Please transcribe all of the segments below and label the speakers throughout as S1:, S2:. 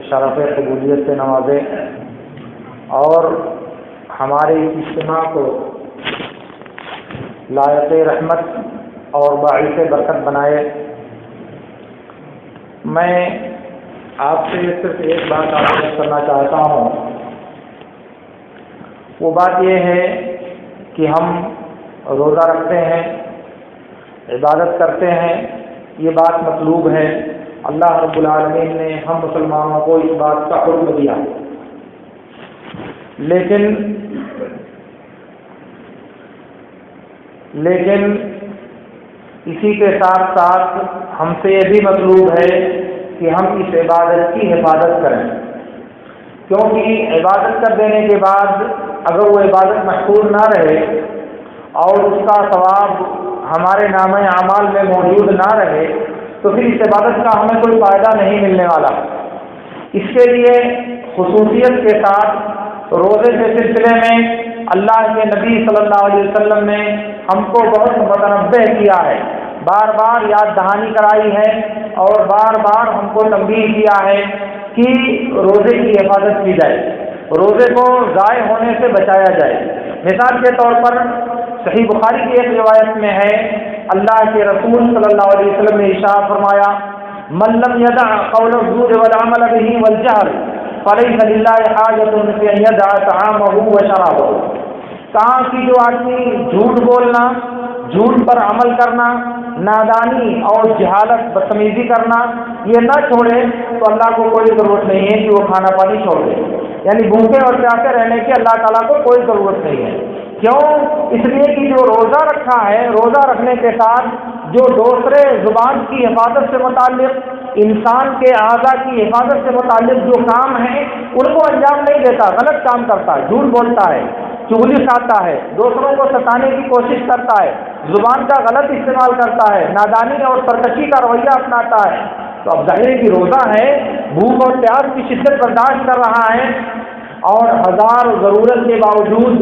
S1: شرف قبولیت سے نوازے اور ہمارے اجتماع کو لائق رحمت اور باعث برکت بنائے۔ میں آپ سے صرف ایک بات عرض کرنا چاہتا ہوں، وہ بات یہ ہے کہ ہم روزہ رکھتے ہیں، عبادت کرتے ہیں، یہ بات مطلوب ہے۔ اللہ رب العالمین نے ہم مسلمانوں کو اس بات کا حکم دیا، لیکن اسی کے ساتھ ساتھ ہم سے یہ بھی مطلوب ہے کہ ہم اس عبادت کی حفاظت کریں، کیونکہ عبادت کر دینے کے بعد اگر وہ عبادت محفوظ نہ رہے اور اس کا ثواب ہمارے نامہ اعمال میں موجود نہ رہے تو پھر اس عبادت کا ہمیں کوئی فائدہ نہیں ملنے والا۔ اس کے لیے خصوصیت کے ساتھ روزے کے سلسلے میں اللہ کے نبی صلی اللہ علیہ وسلم نے ہم کو بہت متنبہ کیا ہے، بار بار یاد دہانی کرائی ہے اور بار بار ہم کو تنبیہ کیا ہے کہ روزے کی حفاظت کی جائے، روزے کو ضائع ہونے سے بچایا جائے۔ مثال کے طور پر صحیح بخاری کی ایک روایت میں ہے، اللہ کے رسول صلی اللہ علیہ وسلم نے ارشاد فرمایا، من لم يدع قول الزور والعمل به والجهل فليس لله حاجة في ان يدع طعامه وشرابه۔ کہا کہ جو آدمی جھوٹ بولنا، جھوٹ پر عمل کرنا، نادانی اور جہالت بدتمیزی کرنا یہ نہ چھوڑے تو اللہ کو کوئی ضرورت نہیں ہے کہ وہ کھانا پانی چھوڑ دے، یعنی بھوکے اور پیاسے رہنے کی اللہ تعالیٰ کو کوئی ضرورت نہیں ہے۔ کیوں؟ اس لیے کہ جو روزہ رکھا ہے، روزہ رکھنے کے ساتھ جو دوسرے زبان کی حفاظت سے متعلق، انسان کے اعضاء کی حفاظت سے متعلق جو کام ہیں ان کو انجام نہیں دیتا، غلط کام کرتا ہے، جھوٹ بولتا ہے، چغلی کھاتا ہے، دوسروں کو ستانے کی کوشش کرتا ہے، زبان کا غلط استعمال کرتا ہے، نادانی اور سرکشی کا رویہ اپناتا ہے، تو اب ظاہر ہے کہ روزہ ہے، بھوک اور پیاس کی شدت برداشت کر رہا ہے اور ہزار ضرورت کے باوجود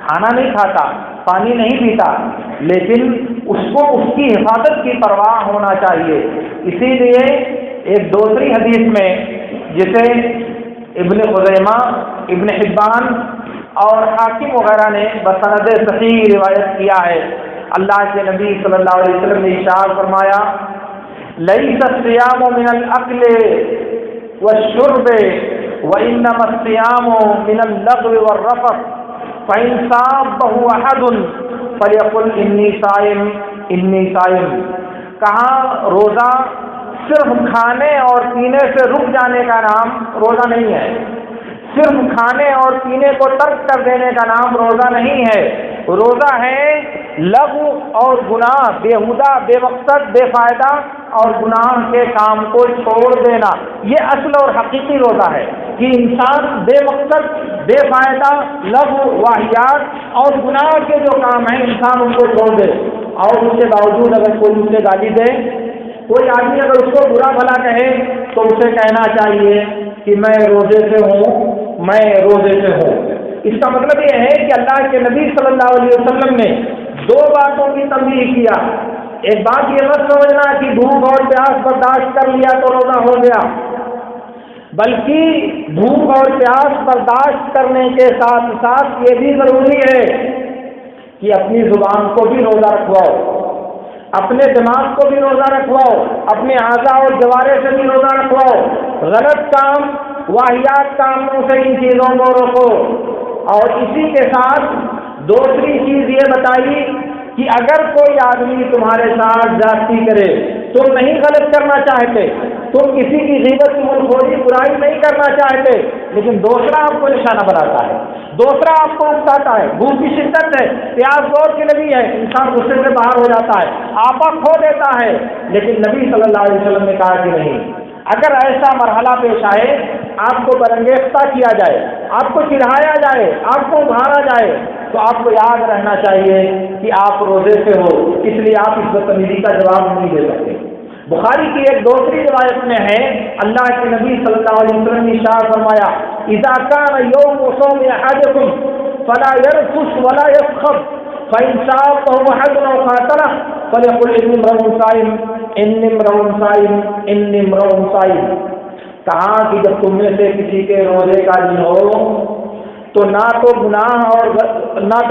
S1: کھانا نہیں کھاتا، پانی نہیں پیتا، لیکن اس کو اس کی حفاظت کی پرواہ ہونا چاہیے۔ اسی لیے ایک دوسری حدیث میں جسے ابن خزیمہ، ابن حبان اور حاکم وغیرہ نے بسند صحیح روایت کیا ہے، اللہ کے نبی صلی اللہ علیہ وسلم نے ارشاد فرمایا، لیس الصیام من الاکل والشرب وانما الصیام من اللغو والرفث فإن صابه أحد فليقل إني صائم إني صائم۔ کہا روزہ صرف کھانے اور پینے سے رک جانے کا نام روزہ نہیں ہے، صرف کھانے اور پینے کو ترک کر دینے کا نام روزہ نہیں ہے، روزہ ہے لغو اور گناہ، بیہودہ، بے مقصد، بے فائدہ اور گناہ کے کام کو چھوڑ دینا، یہ اصل اور حقیقی روزہ ہے کہ انسان بے مقصد، بے فائدہ، لغو، واہیات اور گناہ کے جو کام ہیں انسان ان کو چھوڑ دے، اور اس کے باوجود اگر کوئی اسے گالی دے، کوئی آدمی اگر اس کو برا بھلا کہے تو اسے کہنا چاہیے کہ میں روزے سے ہوں، میں روزے سے ہوں۔ اس کا مطلب یہ ہے کہ اللہ کے نبی صلی اللہ علیہ وسلم نے دو باتوں کی تنبیہ کیا، ایک بات یہ مت سمجھنا کہ بھوک اور پیاس برداشت کر لیا تو روزہ ہو گیا، بلکہ بھوک اور پیاس برداشت کرنے کے ساتھ ساتھ یہ بھی ضروری ہے کہ اپنی زبان کو بھی روزہ رکھواؤ، اپنے دماغ کو بھی روزہ رکھواؤ، اپنے اعضاء اور جوارے سے بھی روزہ رکھواؤ، غلط کام، واہیات کاموں سے ان چیزوں کو روکو۔ اور اسی کے ساتھ دوسری چیز یہ بتائی کہ اگر کوئی آدمی تمہارے ساتھ زیادتی کرے، تم نہیں غلط کرنا چاہتے، تم کسی کی غیبت کی منخوری برائی نہیں کرنا چاہتے، لیکن دوسرا آپ کو نشانہ بناتا ہے، دوسرا آپ کو اکساتا ہے، بھوک کی شدت ہے، پیاس زور کی لگی ہے، انسان غصے سے باہر ہو جاتا ہے، آپا کھو دیتا ہے، لیکن نبی صلی اللہ علیہ وسلم نے کہا کہ نہیں، اگر ایسا مرحلہ پیش آئے، آپ کو برانگیختہ کیا جائے، آپ کو چڑھایا جائے، آپ کو ابھارا جائے، تو آپ کو یاد رہنا چاہیے کہ آپ روزے سے ہو، اس لیے آپ اس بدتمیزی کا جواب نہیں دے سکتے۔ بخاری کی ایک دوسری روایت میں ہے، اللہ کے نبی صلی اللہ علیہ وسلم نے ارشاد فرمایا، اذا كان يوم صوم احدكم فلا يرفث ولا يسخط فإن صابه أحد أو قاتله فليقل إني امرؤ صائم إني امرؤ صائم إني امرؤ صائم۔ کہا کہ جب تم میں سے کسی کے روزے کا دن ہو تو نہ تو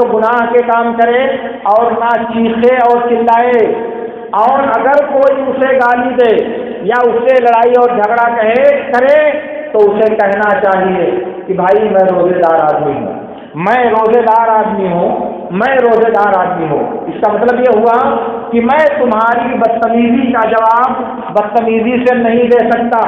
S1: گناہ کے کام کرے اور نہ چیخے اور چلائے، اور اگر کوئی اسے گالی دے یا اس سے لڑائی اور جھگڑا کرے تو اسے کہنا چاہیے کہ بھائی میں روزے دار آدمی ہوں، میں روزے دار آدمی ہوں، میں روزے دار آدمی ہوں۔ اس کا مطلب یہ ہوا کہ میں تمہاری بدتمیزی کا جواب بدتمیزی سے نہیں دے سکتا،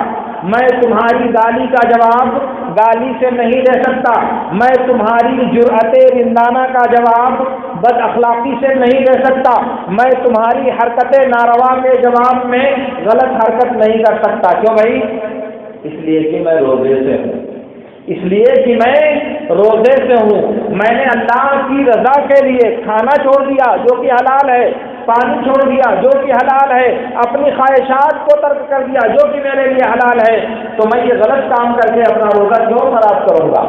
S1: میں تمہاری گالی کا جواب گالی سے نہیں دے سکتا، میں تمہاری جرأت رندانہ کا جواب بد اخلاقی سے نہیں دے سکتا، میں تمہاری حرکت ناروا کے جواب میں غلط حرکت نہیں کر سکتا۔ کیوں بھائی؟ اس لیے کہ میں روزے سے ہوں، اس لیے کہ میں روزے سے ہوں۔ میں نے اللہ کی رضا کے لیے کھانا چھوڑ دیا جو کہ حلال ہے، پانی چھوڑ دیا جو کہ حلال ہے، اپنی خواہشات کو ترک کر دیا جو کہ میرے لیے حلال ہے، تو میں یہ غلط کام کر کے اپنا روزہ کیوں خراب کروں گا؟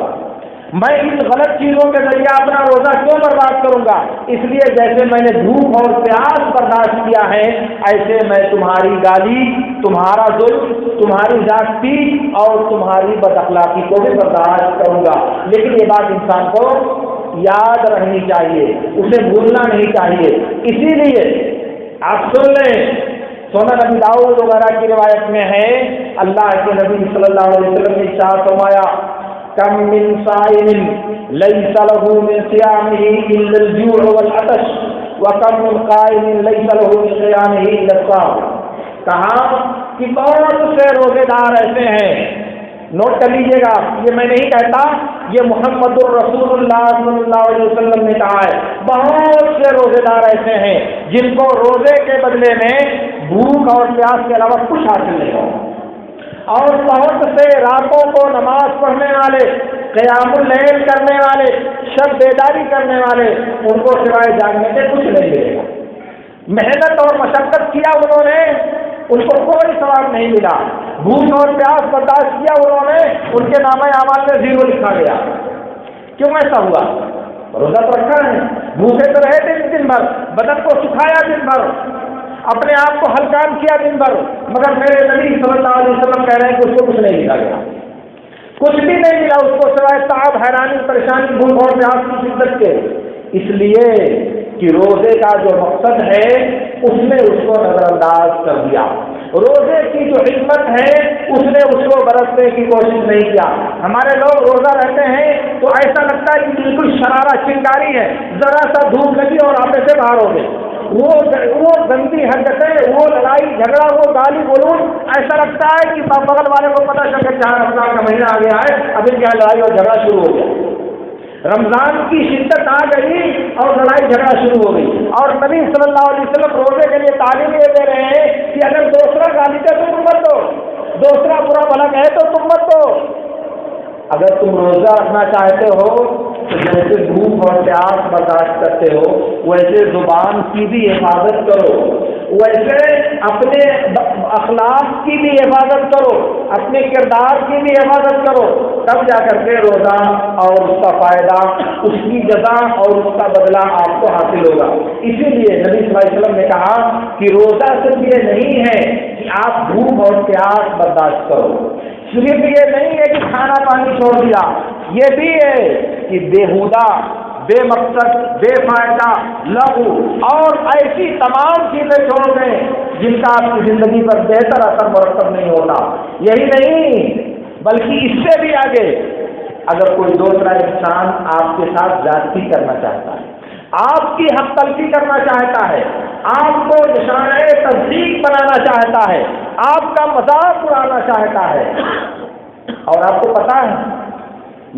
S1: میں ان غلط چیزوں کے ذریعے اپنا روزہ کیوں برباد کروں گا؟ اس لیے جیسے میں نے بھوک اور پیاس برداشت کیا ہے، ایسے میں تمہاری گالی، تمہارا ظلم، تمہاری زیادتی اور تمہاری بد اخلاقی کو بھی برداشت کروں گا۔ لیکن یہ بات انسان کو یاد رہنی چاہیے، اسے بھولنا نہیں چاہیے۔ اسی لیے آپ سن لیں، سنن ابی داؤد وغیرہ کی روایت میں ہے، اللہ کے نبی صلی اللہ علیہ وسلم نے ارشاد فرمایا، کم من صائم لیس له من صیامه الا الجوع والعطش وکم من قائم لیس له من قیامه الا الصوم۔ کہا کہ بہت سے روزے دار ایسے ہیں، نوٹ کر لیجیے گا، یہ میں نہیں کہتا، یہ محمد الرسول اللہ صلی اللہ علیہ وسلم نے کہا ہے، بہت سے روزے دار ایسے ہیں جن کو روزے کے بدلے میں بھوک اور پیاس کے علاوہ کچھ حاصل نہیں ہو، اور بہت سے راتوں کو نماز پڑھنے والے، قیام اللیل کرنے والے، شب بیداری کرنے والے، ان کو سوائے جاگنے کے کچھ نہیں ملے گا۔ محنت اور مشقت کیا انہوں نے، ان کو کوئی ثواب نہیں ملا، بھوک اور پیاس برداشت کیا انہوں نے، ان کے نامہ اعمال میں 0 لکھا گیا۔ کیوں ایسا ہوا؟ روزہ تو رکھا ہے، بھوکے تو رہے تھے دن بھر، بدن کو سکھایا دن بھر، اپنے آپ کو ہلکان کیا دن بھر، مگر میرے نبی صلی اللہ علیہ وسلم کہہ رہے ہیں کہ اس کو کچھ نہیں ملا گیا، کچھ بھی نہیں ملا اس کو سوائے تعب، حیرانی، پریشانی، بھوک اور پیاس کی شدت کے۔ اس لیے کہ روزے کا جو مقصد ہے اس نے اس کو نظر انداز کر دیا، روزے کی جو حکمت ہے اس نے اس کو برتنے کی کوشش نہیں کیا۔ ہمارے لوگ روزہ رہتے ہیں تو ایسا لگتا ہے کہ بالکل شرارہ چنگاری ہے، ذرا سا دھوپ لگی اور آپ سے باہر ہو گئے، وہ گندی حرکتیں، وہ لڑائی جھگڑا، وہ گالی گلوچ، ایسا لگتا ہے کہ بغل والے کو پتہ چل کہ 4 رمضان کا مہینہ آ گیا ہے، اب ان کے لڑائی اور جھگڑا شروع ہو گیا، رمضان کی شدت آ گئی اور لڑائی جھگڑا شروع ہو گئی۔ اور نبی صلی اللہ علیہ وسلم روزے کے لیے تعلیم یہ دے رہے ہیں کہ اگر دوسرا گالی دے تو تم مت دو، دوسرا برا بھلا کہے تو تم مت دو۔ اگر تم روزہ رکھنا چاہتے ہو تو جیسے بھوک اور پیاس برداشت کرتے ہو ویسے زبان کی بھی حفاظت کرو، ویسے اپنے اخلاق کی بھی حفاظت کرو، اپنے کردار کی بھی حفاظت کرو، تب جا کر کے روزہ اور اس کا فائدہ، اس کی جزا اور اس کا بدلہ آپ کو حاصل ہوگا۔ اسی لیے نبی صلی اللہ علیہ وسلم نے کہا کہ روزہ صرف یہ نہیں ہے کہ آپ بھوک اور پیاس برداشت کرو، صرف یہ نہیں ہے کہ کھانا پانی چھوڑ دیا، یہ بھی ہے کہ بیہودہ، بے مقصد، بے فائدہ، لغو اور ایسی تمام چیزیں چھوڑ دیں جن کا آپ کی زندگی پر بہتر اثر مرتب نہیں ہوتا۔ یہی نہیں بلکہ اس سے بھی آگے، اگر کوئی دوسرا انسان آپ کے ساتھ زیادتی کرنا چاہتا ہے، آپ کی حق تلفی کرنا چاہتا ہے، آپ کو نشانۂ تصدیق بنانا چاہتا ہے، آپ کا مذاق اڑانا چاہتا ہے اور آپ کو پتا ہے،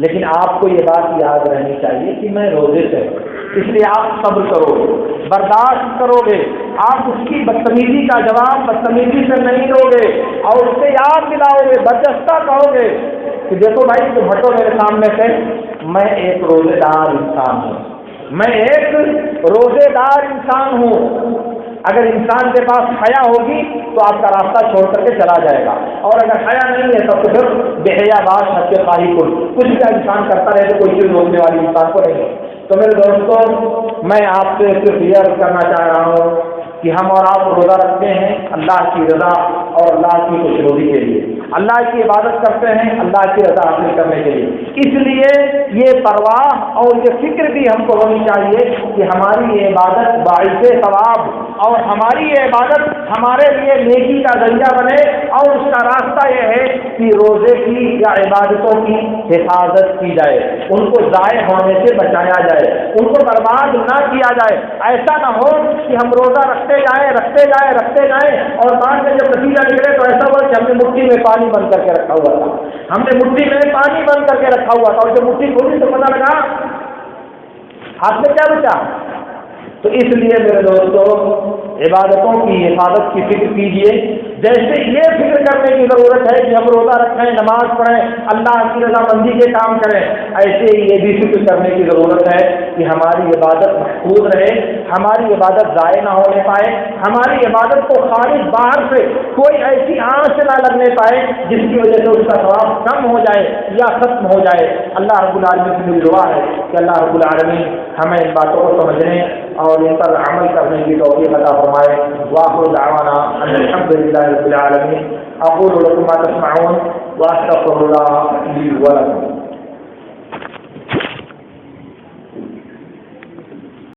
S1: لیکن آپ کو یہ بات یاد رہنی چاہیے کہ میں روزے سے ہوں، اس لیے آپ صبر کرو گے، برداشت کرو گے، آپ اس کی بدتمیزی کا جواب بدتمیزی سے نہیں دو گے اور اس سے یاد دلاؤ گے، برجستہ کہو گے کہ دیکھو بھائی تم ہٹو میرے سامنے سے، میں ایک روزے دار انسان ہوں، میں ایک روزے دار انسان ہوں۔ اگر انسان کے پاس حیا ہوگی تو آپ کا راستہ چھوڑ کر کے چلا جائے گا، اور اگر حیا نہیں ہے تو پھر بے حیا باش حد خواہی کل، کچھ بھی انسان کرتا رہے تو کوئی چیز روکنے والی انسان کو نہیں ہے۔ تو میرے دوستوں، میں آپ سے صرف یہ عرض کرنا چاہ رہا ہوں کہ ہم اور آپ روزہ رکھتے ہیں اللہ کی رضا اور اللہ کی خوشنودی کے لیے، اللہ کی عبادت کرتے ہیں اللہ کی رضا حاصل کرنے کے لیے. اس لیے یہ پرواہ اور یہ فکر بھی ہم کو ہونی چاہیے کہ ہماری یہ عبادت باعث ثواب اور ہماری یہ عبادت ہمارے لیے نیکی کا ذریعہ بنے، اور اس کا راستہ یہ ہے کہ روزے کی یا عبادتوں کی حفاظت کی جائے، ان کو ضائع ہونے سے بچایا جائے، ان کو برباد نہ کیا جائے. ایسا نہ ہو کہ ہم روزہ رکھتے جائیں اور بعد میں جب نتیجہ نکلے تو ایسا ہوا کہ ہم نے مٹھی میں پانی بند کر کے رکھا ہوا تھا، اور جب مٹھی کھولی تو پتہ لگا ہاتھ میں کیا بچا. تو اس لیے میرے دوستوں عبادتوں کی حفاظت کی فکر کیجیے. جیسے یہ فکر کرنے کی ضرورت ہے کہ ہم روزہ رکھیں، نماز پڑھیں، اللہ کی رضامندی کے کام کریں، ایسے ہی یہ بھی فکر کرنے کی ضرورت ہے کہ ہماری عبادت محفوظ رہے، ہماری عبادت ضائع نہ ہونے پائے، ہماری عبادت کو خارج باہر سے کوئی ایسی آنچ نہ لگنے پائے جس کی وجہ سے اس کا ثواب کم ہو جائے یا ختم ہو جائے. اللہ رب العالمین سے میری دعا ہے کہ اللہ رب العالمین ہمیں ان باتوں کو سمجھنے اور ان پر عمل کرنے کی توفیق عطا فرمائے. وآخر دعوانا ان الحمد للہ رب العالمین. اقول لكم ما تسمعون واستغفر الله لي ولكم.